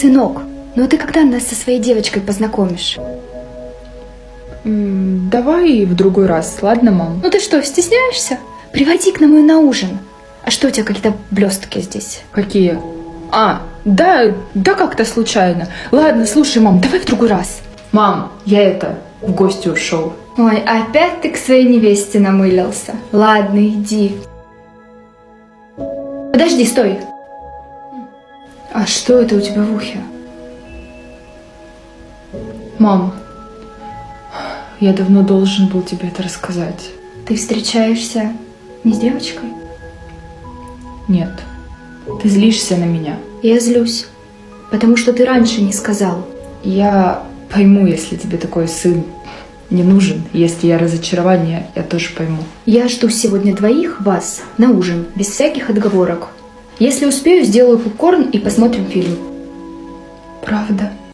Сынок, ну ты когда нас со своей девочкой познакомишь? Давай в другой раз, ладно, мам? Ну ты что, стесняешься? Приводи к нам ее на ужин. А что у тебя какие-то блестки здесь? Какие? Да как-то случайно. Ладно, слушай, мам, давай в другой раз. Мам, я в гости ушел. Ой, опять ты к своей невесте намылился. Ладно, иди. Подожди, стой. А что это у тебя в ухе? Мам, я давно должен был тебе это рассказать. Ты встречаешься не с девочкой? Нет, ты злишься на меня. Я злюсь, потому что ты раньше не сказал. Я пойму, если тебе такой сын не нужен. Если я разочарование, я тоже пойму. Я жду сегодня вас на ужин, без всяких отговорок. Если успею, сделаю попкорн и посмотрим фильм. Правда?